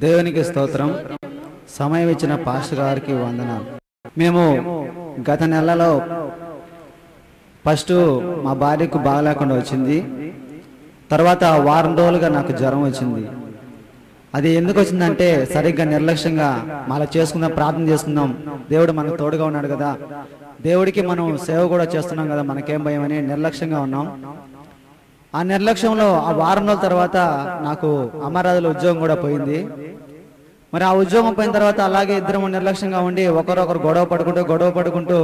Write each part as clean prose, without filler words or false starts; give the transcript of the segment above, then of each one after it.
దేవునికి స్తోత్రం. సమయం ఇచ్చిన పాస్టర్ గారికి వందనాలు. మేము గత నెలలో ఫస్ట్ మా భార్యకు బాగలేకుండా వచ్చింది. తర్వాత వారం రోజులుగా నాకు జ్వరం వచ్చింది. అది ఎందుకు వచ్చిందంటే సరిగ్గా నిర్లక్ష్యంగా అలా చేసుకుందాం, ప్రార్థన చేసుకుందాం, దేవుడు మనకు తోడుగా ఉన్నాడు కదా, దేవుడికి మనం సేవ కూడా చేస్తున్నాం కదా, మనకేం భయం అని నిర్లక్ష్యంగా ఉన్నాం. ఆ నిర్లక్ష్యంలో ఆ వారం రోజుల తర్వాత నాకు అమరావతిలో ఉద్యోగం కూడా పోయింది. మరి ఆ ఉద్యోగం పోయిన తర్వాత అలాగే ఇద్దరం నిర్లక్ష్యంగా ఉండి ఒకరొకరు గొడవ పడుకుంటూ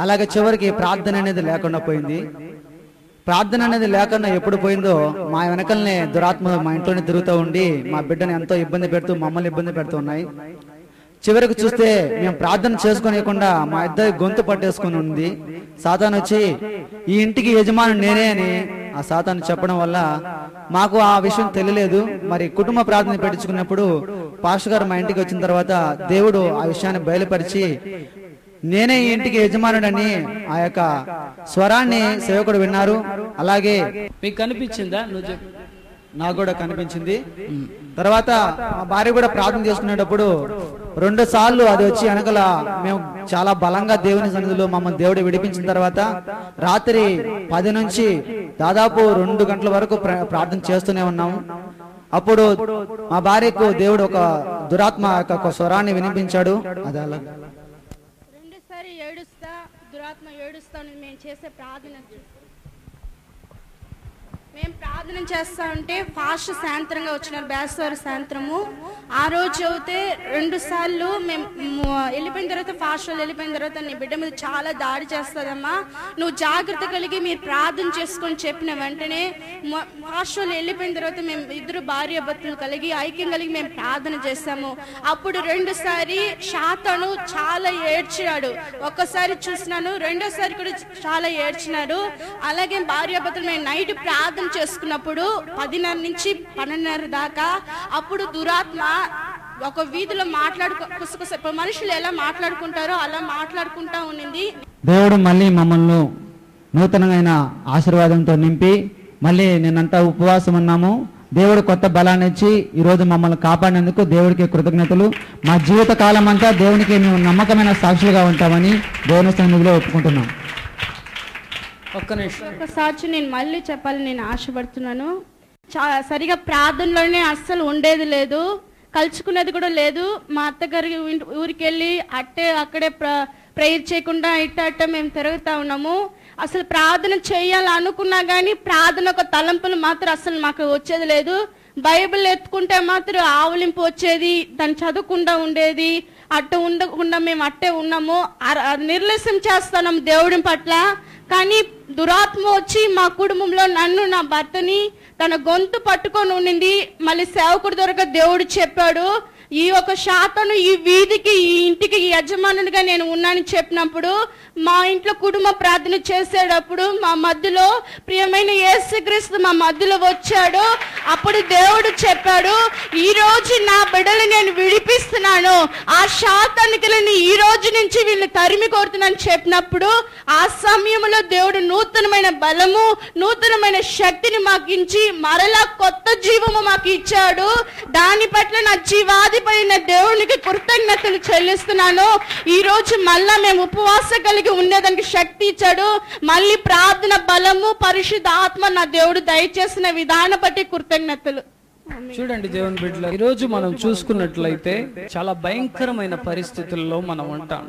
అలాగే చివరికి ప్రార్థన అనేది లేకుండా పోయింది. ప్రార్థన అనేది లేకుండా ఎప్పుడు పోయిందో మా వెనకల్నే దురాత్మ మా ఇంట్లోనే తిరుగుతూ ఉండి మా బిడ్డని ఎంతో ఇబ్బంది పెడుతూ మమ్మల్ని ఇబ్బంది పెడుతూ ఉన్నాయి. చివరికి చూస్తే మేము ప్రార్థన చేసుకోనియకుండా మా ఇద్దరి గొంతు పట్టేసుకుని ఉంది. సాతాను వచ్చి ఈ ఇంటికి యజమాని నేనే అని ఆ సాతాను చెప్పడం వల్ల మాకు ఆ విషయం తెలియలేదు. మరి కుటుంబ ప్రార్థన పెట్టించుకున్నప్పుడు పాస్టర్ గారు మా ఇంటికి వచ్చిన తర్వాత దేవుడు ఆ విషయాన్ని బయలుపరిచి నేనే ఈ ఇంటికి యజమానుడని ఆ యొక్క స్వరాన్ని సేవకుడు విన్నారు. అలాగే మీకు కనిపించిందా? నాకు కూడా కనిపించింది. తర్వాత మా భార్య కూడా ప్రార్థన చేసుకునేటప్పుడు 2 సార్లు అది వచ్చి వెనకల మేము చాలా బలంగా దేవుని సన్నిధిలో మమ్మల్ని దేవుడు విడిపించిన తర్వాత రాత్రి 10 నుంచి దాదాపు 2 గంటల వరకు ప్రార్థన చేస్తూనే ఉన్నాము. అప్పుడు మా భార్యకు దేవుడు ఒక దురాత్మ యొక్క స్వరాన్ని వినిపించాడు. అది అలా రెండుసారి ఏడుస్తా, దురాత్మ ఏడుస్తా మేము చేసే ప్రార్థన మేము ప్రార్థన చేస్తా ఉంటే ఫాస్ట్ సాయంత్రంగా వచ్చినారు, బేస్తవారి సాయంత్రము. ఆ రోజు అయితే 2 సార్లు మేము వెళ్ళిపోయిన తర్వాత ఫాస్ట్ వాళ్ళు వెళ్ళిపోయిన తర్వాత నీ బిడ్డ మీద చాలా దాడి చేస్తుందమ్మా, నువ్వు జాగ్రత్త కలిగి మీరు ప్రార్థన చేసుకొని చెప్పిన వెంటనే ఫాస్ట్ వాళ్ళు వెళ్ళిపోయిన తర్వాత మేము ఇద్దరు భార్య భర్తలు కలిగి ఐక్యం కలిగి మేము ప్రార్థన చేస్తాము. అప్పుడు 2 సారి శాతాను చాలా ఏడ్చినాడు. ఒక్కసారి చూసినాను, 2సారి కూడా చాలా ఏడ్చినాడు. అలాగే భార్య భర్తలు మేము నైట్ ప్రార్థన చేసుకున్నప్పుడు 10:30 నుంచి 12:30 దాకా అప్పుడు దురాత్మ ఒక వీధిలో మనుషులు ఎలా మాట్లాడుకుంటారో అలా మాట్లాడుకుంటా ఉన్నింది. దేవుడు మళ్ళీ మమ్మల్ని నూతనమైన ఆశీర్వాదంతో నింపి మళ్ళీ నిన్నంతా ఉపవాసం ఉన్నాము. దేవుడు కొత్త బలాన్ని ఇచ్చి ఈరోజు మమ్మల్ని కాపాడినందుకు దేవుడికి కృతజ్ఞతలు. మా జీవిత కాలం అంతా దేవునికి మేము నమ్మకమైన సాక్షులుగా ఉంటామని దేవుని సన్నిధిలో ఒప్పుకుంటున్నాం. ఒక్క నిమిషం, ఒక సాక్షి నేను మళ్ళీ చెప్పాలని నేను ఆశపడుతున్నాను. సరిగా ప్రార్థనలోనే అస్సలు ఉండేది లేదు, కలుసుకునేది కూడా లేదు. మా అత్తగారి ఊరికి వెళ్ళి అక్కడే ప్రేయర్ చేయకుండా ఇట్ట మేము తిరుగుతూ ఉన్నాము. అసలు ప్రార్థన చేయాలనుకున్నా కానీ ప్రార్థన ఒక తలంపులు మాత్రం అసలు మాకు వచ్చేది లేదు. బైబిల్ ఎత్తుకుంటే మాత్రం ఆవలింపు వచ్చేది, దాన్ని చదవకుండా ఉండేది. అట్ట ఉండకుండా మేము అట్టే ఉన్నాము, నిర్లక్ష్యం చేస్తున్నాం దేవుడి పట్ల. కానీ దురాత్మ వచ్చి మా కుటుంబంలో నన్ను నా భర్తని తన గొంతు పట్టుకొని ఉండింది. మళ్ళీ సేవకుడి ద్వారా దేవుడు చెప్పాడు, ఈ ఒక శాతను ఈ వీధికి ఈ ఇంటికి యజమానునిగా నేను ఉన్నానని చెప్పినప్పుడు మా ఇంట్లో కుటుంబ ప్రార్థన చేసేటప్పుడు మా మధ్యలో ప్రియమైన యేసుక్రీస్తు మా మధ్యలో వచ్చాడు. అప్పుడు దేవుడు చెప్పాడు, ఈ రోజు నా బిడ్డలు నేను విడిపిస్తున్నాను, ఆ శాతానికి ఈ రోజు నుంచి వీళ్ళు తరిమి కొడుతున్నాను చెప్పినప్పుడు ఆ సమయంలో దేవుడు నూతనమైన బలము నూతనమైన శక్తిని మాకు ఇచ్చి మరలా కొత్త జీవము మాకు ఇచ్చాడు. దాని పట్ల నా జీవాధిపైన దేవునికి కృతజ్ఞతలు చెల్లిస్తున్నాను. ఈ రోజు మళ్ళా మేము ఉపవాసం కలిగి ఉండేదానికి శక్తి ఇచ్చాడు. మళ్ళీ ప్రార్థన బలము పరిశుద్ధ ఆత్మ నా దేవుడు దయచేసిన విధానం బట్టి కృతజ్ఞతలు. చూడండి దేవుని బిడ్డలు, ఈరోజు మనం చూసుకున్నట్లయితే చాలా భయంకరమైన పరిస్థితుల్లో మనం ఉంటాం.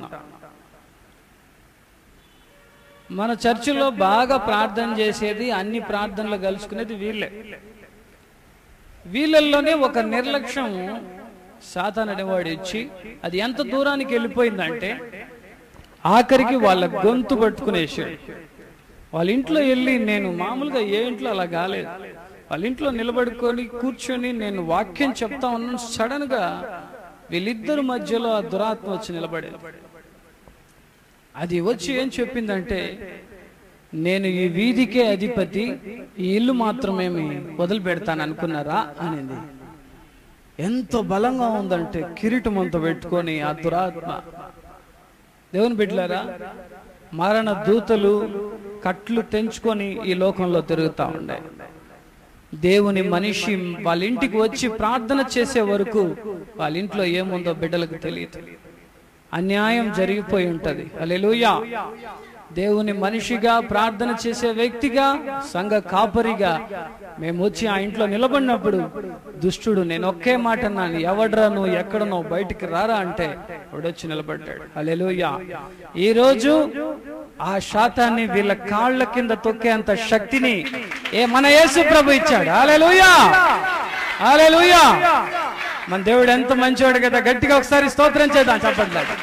మన చర్చిలో బాగా ప్రార్థన చేసేది, అన్ని ప్రార్థనలు కలుసుకునేది వీళ్ళల్లోనే ఒక నిర్లక్ష్యం సాతాను అనేవాడు ఇచ్చి అది ఎంత దూరానికి వెళ్ళిపోయిందంటే ఆఖరికి వాళ్ళ గొంతు పట్టుకునేసాడు. వాళ్ళ ఇంట్లో వెళ్ళి, నేను మామూలుగా ఏ ఇంట్లో అలా కాలేదు, వాళ్ళ ఇంట్లో నిలబడుకొని కూర్చొని నేను వాక్యం చెప్తా ఉన్నాను. సడన్ గా వీళ్ళిద్దరు మధ్యలో ఆ దురాత్మ వచ్చి నిలబడేది. అది వచ్చి ఏం చెప్పిందంటే, నేను ఈ వీధికే అధిపతి, ఈ ఇల్లు మాత్రమేమి వదిలిపెడతాను అనుకున్నారా అనేది. ఎంత బలంగా ఉందంటే కిరీటం అంతా పెట్టుకొని ఆ దురాత్మ. దేవుని బిడ్డలారా, మరణ దూతలు కట్లు తెంచుకొని ఈ లోకంలో తిరుగుతూ ఉండే. దేవుని మనిషి వాళ్ళ ఇంటికి వచ్చి ప్రార్థన చేసే వరకు వాళ్ళ ఇంట్లో ఏముందో బిడ్డలకు తెలియదు. అన్యాయం జరిగిపోయి ఉంటది. హల్లెలూయా. దేవుని మనిషిగా, ప్రార్థన చేసే వ్యక్తిగా, సంఘ కాపరిగా మేము వచ్చి ఆ ఇంట్లో నిలబడినప్పుడు దుష్టుడు నేను ఒకే మాట అన్నాను, ఎవడ్రా నువ్వు, ఎక్కడనో బయటికి రారా అంటే వాడొచ్చి నిలబడ్డాడు. హల్లెలూయా. ఈ రోజు ఆ శాతాన్ని వీళ్ళ కాళ్ళ కింద తొక్కేంత శక్తిని మన యేసు ప్రభు ఇచ్చాడు. హల్లెలూయా, హల్లెలూయా. మన దేవుడు ఎంత మంచివాడు కదా. గట్టిగా ఒకసారి స్తోత్రం చేద్దాం, చెప్పట్లేదు.